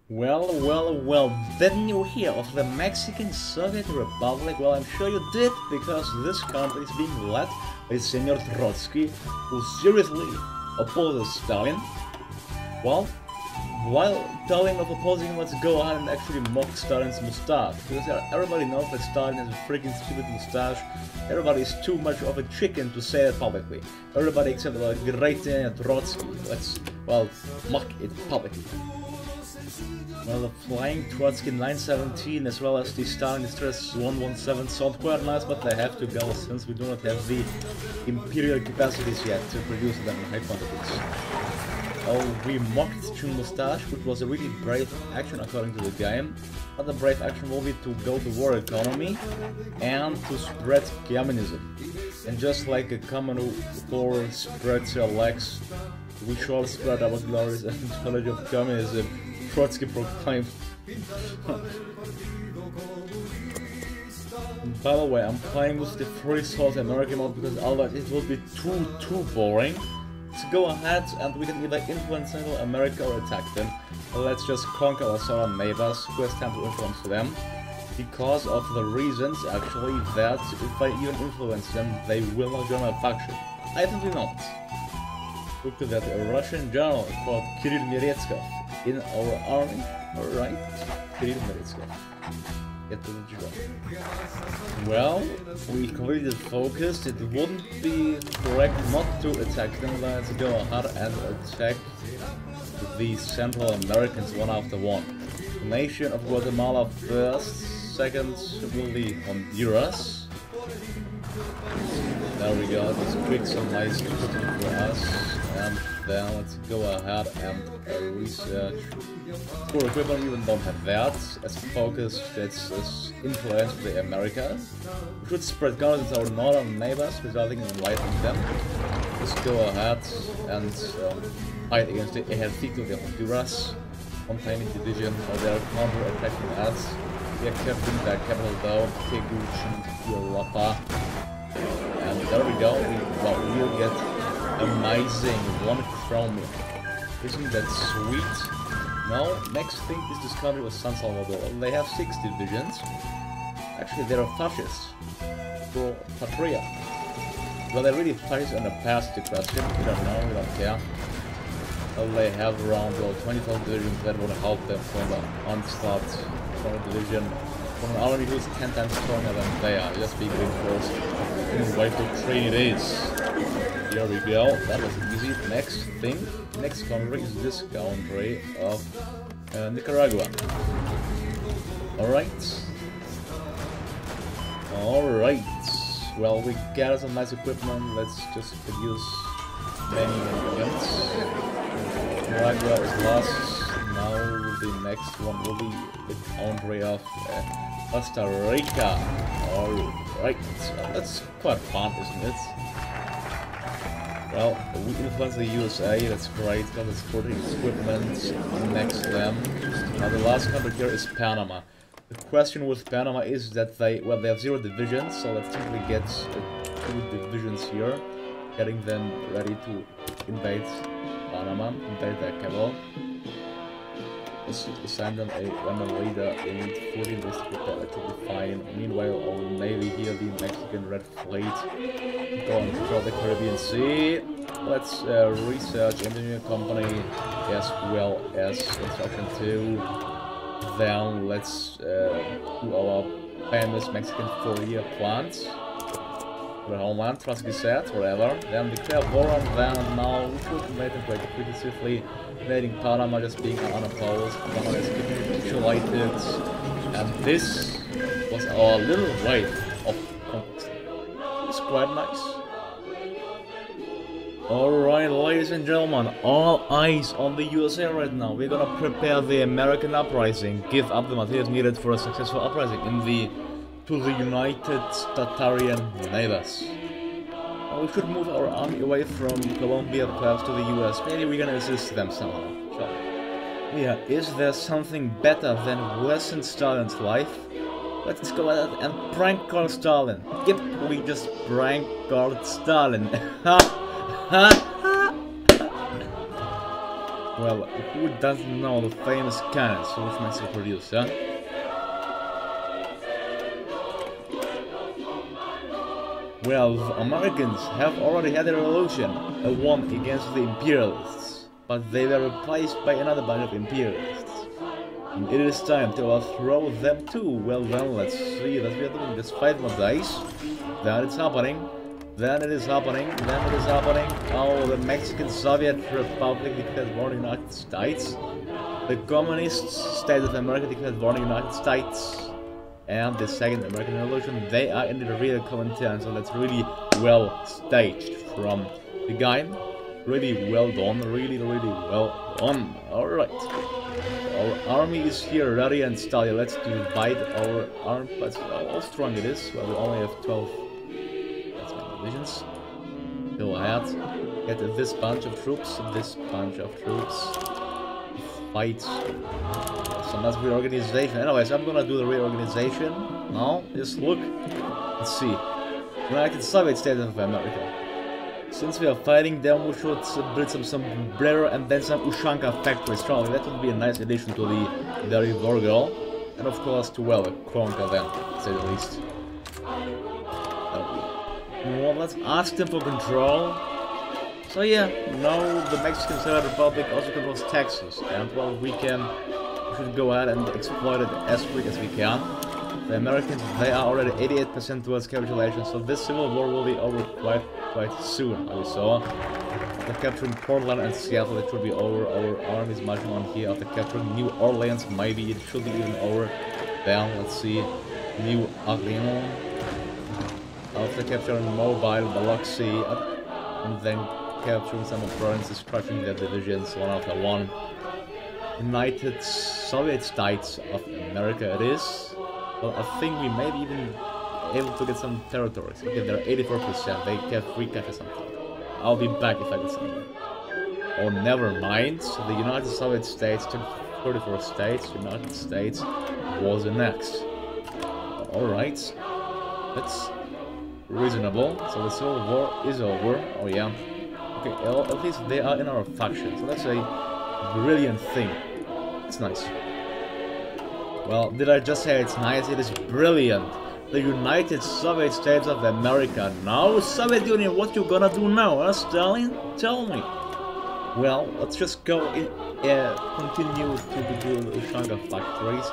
Well, didn't you hear of the Mexican Soviet Republic? Well, I'm sure you did, because this country is being led by Senor Trotsky, who seriously opposes Stalin. Well, while telling of opposing, let's go ahead and actually mock Stalin's mustache, because everybody knows that Stalin has a freaking stupid mustache. Everybody is too much of a chicken to say it publicly. Everybody except the great Senor Trotsky. Let's, well, mock it publicly. Well, the Flying Trotsky 917 as well as the Stalin Distress 117 sound quite nice, but they have to go since we do not have the imperial capacities yet to produce them in high quantities. Oh, we mocked Chun Mustache, which was a really brave action according to the game. But the brave action will be to go to war economy and to spread communism. And just like a common whore spreads her legs, we shall spread our glories and knowledge of communism. Trotsky proclaimed. By the way, I'm playing with the free South American mode because otherwise it will be too boring. So go ahead and we can either influence Central America or attack them. Let's just conquer our southern neighbors, who has time to influence them. Because of the reasons, actually, that if I even influence them, they will not join my faction. I think we not. Look at that, a Russian general called Kirill Meretskov in our army. Alright, Kirill Meretskov. Get to the job. Well, we completely focused. It wouldn't be correct not to attack them. Let's go ahead and attack the Central Americans one after one. The nation of Guatemala first, second will be Honduras. There we go, just pick some nice equipment for us. And then let's go ahead and research for equipment. We even don't have that as a focus. That's influence of the Americas. We should spread guns into our northern neighbors, resulting in enlightening them. Let's go ahead and fight against the Ejército de Honduras. One tiny division, or they're counter-attacking us. We are capturing their capital though, Tegucigalpa. And there we go, we'll get amazing 1 chromium. Isn't that sweet? Now, next thing is this country with San Salvador. They have 6 divisions. Actually, they're fascists. Pro Patria. Well, they're really fascists in the past, the question. We don't know, we don't care. Well, they have around 24 divisions that would help them from the onslaught from a division. From an army who's 10 times stronger than they are, just being reinforced in way to 3 days. Here we go, that was easy. Next thing, next country is this country of Nicaragua. Alright. Well, we got some nice equipment, let's just produce many units. Nicaragua is last, now the next one will be the country of Costa Rica. Alright, that's quite fun, isn't it? Well, we influence the USA, that's great, got the sporting equipment next to them. Now the last country here is Panama. The question with Panama is that they have 0 divisions, so let's simply get 2 divisions here, getting them ready to invade Panama, invade their capital. Let's assign them a random leader in 14 days to prepare, that will be fine. Meanwhile, our navy here, the Mexican Red Fleet, go and control the Caribbean Sea. Let's research engineering company as well as construction 2. Then let's do our famous Mexican 4-year plans. The homeland, TROTSKY said, forever. Then declare war on them. Now we should invade them quite aggressively, invading Panama, just being unopposed. Panama is capitulated, and this was our little wave of conquest. It's quite nice. Alright, ladies and gentlemen, all eyes on the USA right now. We're gonna prepare the American uprising, give up the materials needed for a successful uprising to the United Tatarian neighbors. We should move our army away from Colombia perhaps to the US. Maybe we're gonna assist them somehow. So, yeah, is there something better than Western Stalin's life? Let's go ahead and prank call Stalin. Yep, we just prank called Stalin. Well, Well, who doesn't know the famous cannons which Mexico produced, huh? Well, the Americans have already had a revolution, a one against the imperialists, but they were replaced by another bunch of imperialists. And it is time to overthrow them too. Well then, let's see that we are doing this 5 more days. Then it's happening. Then it is happening. Then it is happening. Oh, the Mexican Soviet Republic declared war on the United States. The Communist State of America declared war on the United States. And the Second American Revolution, they are in the real Comintern, so that's really well staged from the guy. Really well done, really well done. Alright. Our army is here ready and steady. Let's divide our army. But how strong it is. Well, we only have 12. That's my divisions. Go ahead. Get this bunch of troops. Fight. So that's reorganization. Anyways, I'm gonna do the reorganization. Now, just look. Let's see. United Soviet States of America. Since we are fighting them, we should build some Brera and then some Ushanka factories. Probably that would be a nice addition to the Dairy War Girl. And of course to, well, conquer them, to say the least. Well, let's ask them for control. So yeah, now the Mexican Soviet Republic also controls Texas. And well, we should go ahead and exploit it as quick as we can. The Americans, they are already 88% towards capitulation, so this civil war will be over quite soon, as we saw. After capturing Portland and Seattle, it should be over. Our army is marching on here. After capturing New Orleans, maybe it should be even over. Then, let's see, New Orleans. After capturing Mobile, Biloxi, and then capturing some provinces, crushing their divisions one after one. United Soviet States of America it is. Well, I think we may be even able to get some territories. Okay, they're 84%. They get 3 catches something. I'll be back if I get something. Oh, never mind. So the United Soviet States took 34 states. United States was the next. Alright. That's reasonable. So the Civil War is over. Oh, yeah. Okay, well, at least they are in our faction. So that's a brilliant thing. It's nice. Well, did I just say it's nice? It is brilliant. The United Soviet States of America. Now, Soviet Union, what you gonna do now, huh, Stalin? Tell me. Well, let's just go in, continue to do the Ushanka factories.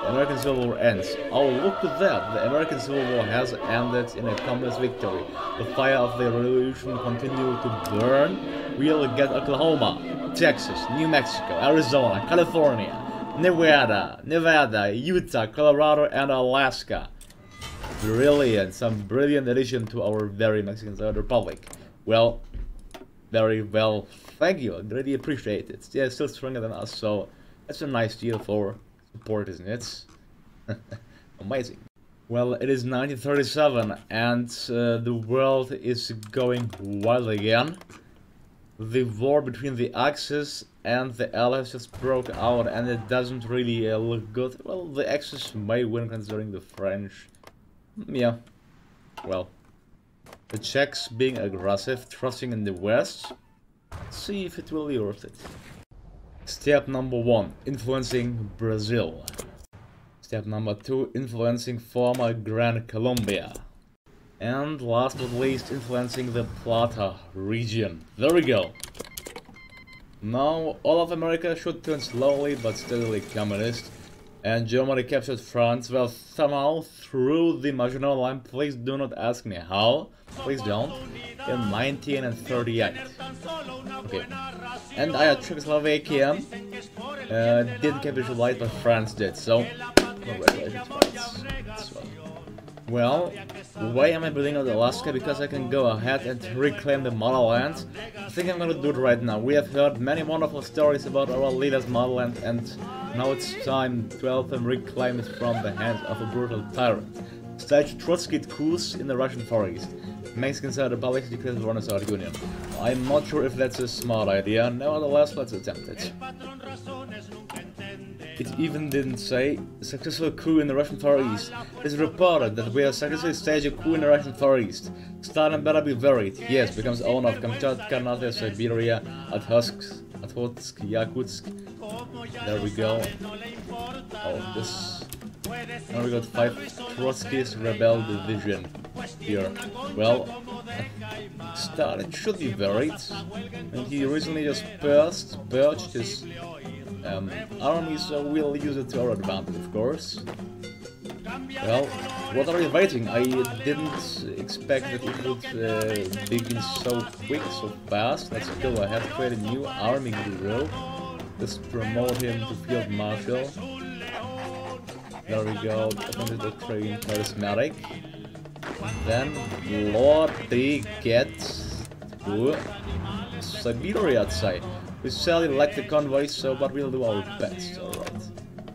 The American Civil War ends. Oh, look at that. The American Civil War has ended in a complex victory. The fire of the revolution continued to burn. We'll get Oklahoma, Texas, New Mexico, Arizona, California, Nevada, Utah, Colorado, and Alaska. Brilliant, some brilliant addition to our very Mexican Soviet Republic. Well, very well, thank you, I really appreciate it. Yeah, still stronger than us, so that's a nice deal for support, isn't it? Amazing. Well, it is 1937, and the world is going wild again. The war between the Axis and the Allies just broke out, and it doesn't really look good. Well, the Axis may win considering the French. Yeah, well, the Czechs being aggressive, trusting in the West. Let's see if it will be worth it. Step number 1, influencing Brazil. Step number 2, influencing former Gran Colombia. And last but not least, influencing the Plata region. There we go. Now, all of America should turn slowly but steadily communist. And Germany captured France, well, somehow through the Maginot Line. Please do not ask me how. Please don't. In 1938. Okay. And I had Czechoslovakia. Didn't capitulate, but France did. So, congratulations, France. Well, why am I building out Alaska? Because I can go ahead and reclaim the motherland. I think I'm gonna do it right now. We have heard many wonderful stories about our leader's motherland, and now it's time to help them reclaim it from the hands of a brutal tyrant. Stage Trotsky coups in the Russian Far East. Mexican Soviet Republic declares war on the Soviet Union. I'm not sure if that's a smart idea. Nevertheless, let's attempt it. It even didn't say successful coup in the Russian Far East. It is reported that we have successfully staged a coup in the Russian Far East. Stalin better be worried. Yes, becomes owner of Kamchatka, North Siberia, at TROTSKY, there we go. Oh, this... Now we got 5 Trotskys Rebel Division here. Well, Stalin should be worried. And he recently just purged his army, so we'll use it to our advantage, of course. Well, what are we waiting? I didn't expect that it would begin so quick, so fast. Let's go ahead, create a new army hero. Just promote him to Field Marshal. There we go, open the train charismatic. Then Lordy gets to Siberia side. We sadly lack the convoy, so but we'll do our best. Alright.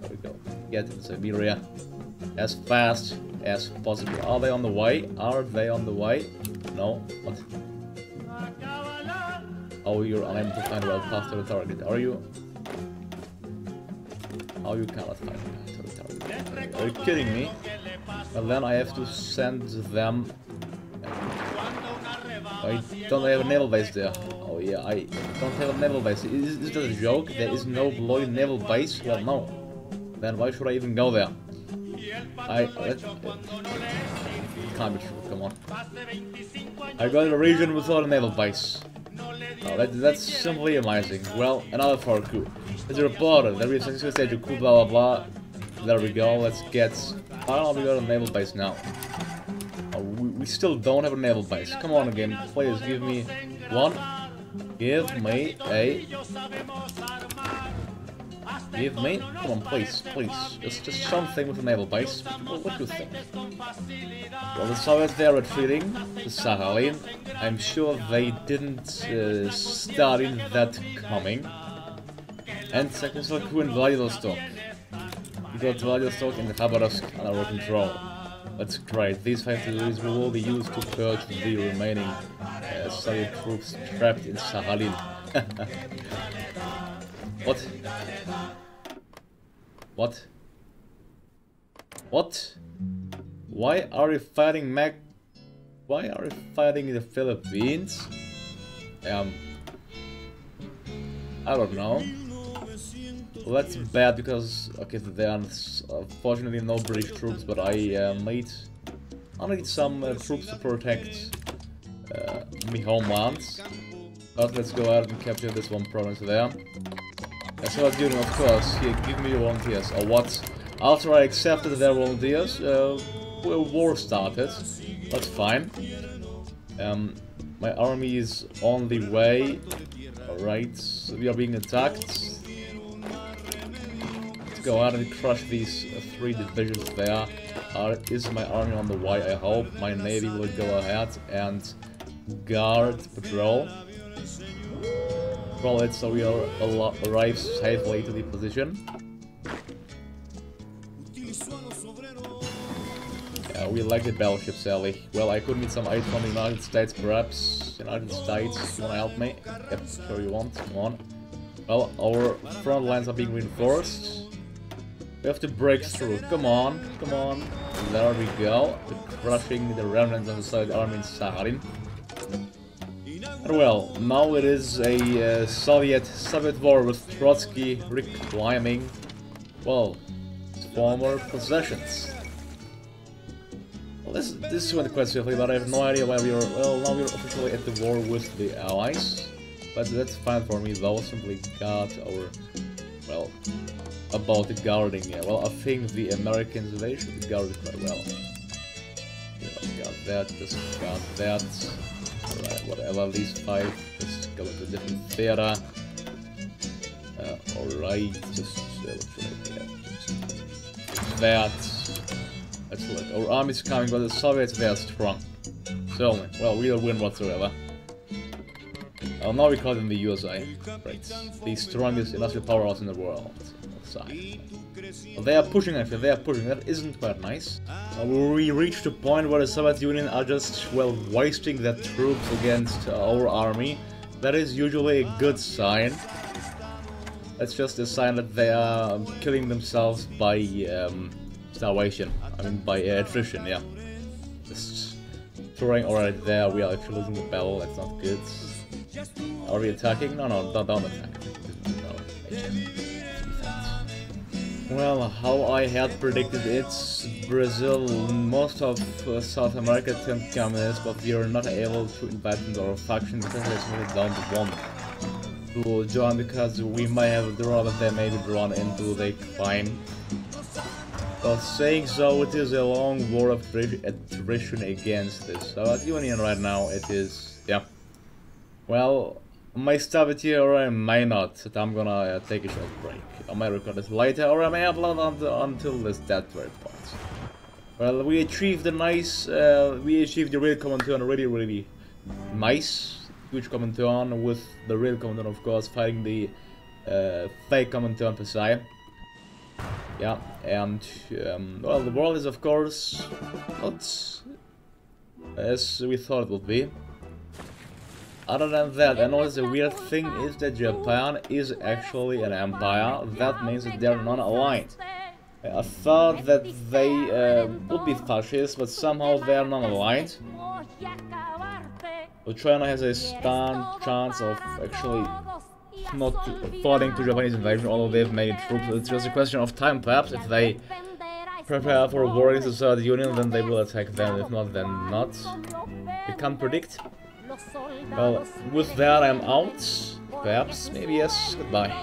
There we go. Get to Siberia as fast as possible. Are they on the way? Are they on the way? No. What? Oh, you're unable to find a well path to the target, are you? Oh, you cannot find a path to the target. Are you kidding me? Well, then I have to send them. I don't have a naval base there. Oh yeah, I don't have a naval base. Is that a joke? There is no bloody naval base? Well, no. Then why should I even go there? Can't be true, come on. I got a region without a naval base. Oh, that's simply amazing. Well, another far coup. There's a reporter, there is a success stage of coup, blah blah blah. There we go, let's get... Oh, we got a naval base now. Oh, we still don't have a naval base. Come on again, please give me one. Give me a... Give me... Come on, please, please. Just something with a naval base. What do you think? Well, the Soviets, they're retreating to Sakhalin. I'm sure they didn't start in that coming. And successful coup in Vladivostok. We got Vladivostok and Khabarovsk under our control. That's great. These 5 degrees will all be used to purge the remaining Soviet troops trapped in Sakhalin. What? What? What? Why are you fighting Why are you fighting in the Philippines? I don't know. Well, that's bad because, okay, there are unfortunately no British troops, but I need some troops to protect my homelands. But let's go ahead and capture this one province there. So what's doing, of course, here, give me your volunteers. Or what? After I accepted their volunteers, war started. That's fine. My army is on the way. Alright, so we are being attacked. Go ahead and crush these 3 divisions there. Is my army on the way? I hope my navy will go ahead and guard patrol. Roll it so we arrive safely to the position. Yeah, we like the battleship, Sally. Well, I could need some aid from the United States, perhaps. United States, you wanna help me? Yep, sure you want. Come on. Well, our front lines are being reinforced. We have to break through. Come on, come on. There we go. We're crushing the remnants of the Soviet army in Sakhalin. Well, now it is a Soviet war with Trotsky reclaiming, well, former possessions. Well, this went quite swiftly, but I have no idea why we are. Well, now we are officially at the war with the Allies, but that's fine for me though. Simply got our, well, about the guarding. Yeah, well, I think the Americans, they should be guarded quite well. Yeah, got that. Just got that. Alright, whatever, these 5, just go into a different theater. Alright, just what should I get? That. Let's look. Our army's coming, but the Soviets, they are strong. So, well, we don't win whatsoever. Now we call them the USA. Right. The strongest industrial powerhouse in the world. Well, they are pushing, actually, they are pushing. That isn't quite nice. We reached a point where the Soviet Union are just, well, wasting their troops against our army. That is usually a good sign. That's just a sign that they are killing themselves by starvation. I mean, by attrition, yeah. Just throwing alright there, we are actually losing the battle, that's not good. Are we attacking? No, don't attack. Well, how I had predicted it's Brazil, most of South America turned communist, but we are not able to invite them to our faction because they simply don't want to join, because we might have a draw, but they may be drawn into the crime. But saying so, it is a long war of attrition against this. So at Union right now, it is, yeah. Well, I may stop it here or I may not. I'm gonna take a short break. I may record this later or I may upload until this that very point. Well, we achieved the nice, we achieved the real command turn really nice. Huge command turn with the real command turn, of course, fighting the fake command turn per se. Yeah, and well, the world is of course not as we thought it would be. Other than that, I noticed the weird thing is that Japan is actually an empire. That means that they're non-aligned. I thought that they would be fascist, but somehow they are non-aligned. So China has a strong chance of actually not falling to Japanese invasion, although they've made troops. It's just a question of time, perhaps. If they prepare for war against the Soviet Union, then they will attack them. If not, then not. You can't predict. Well, with that I'm out. Perhaps, maybe yes, goodbye.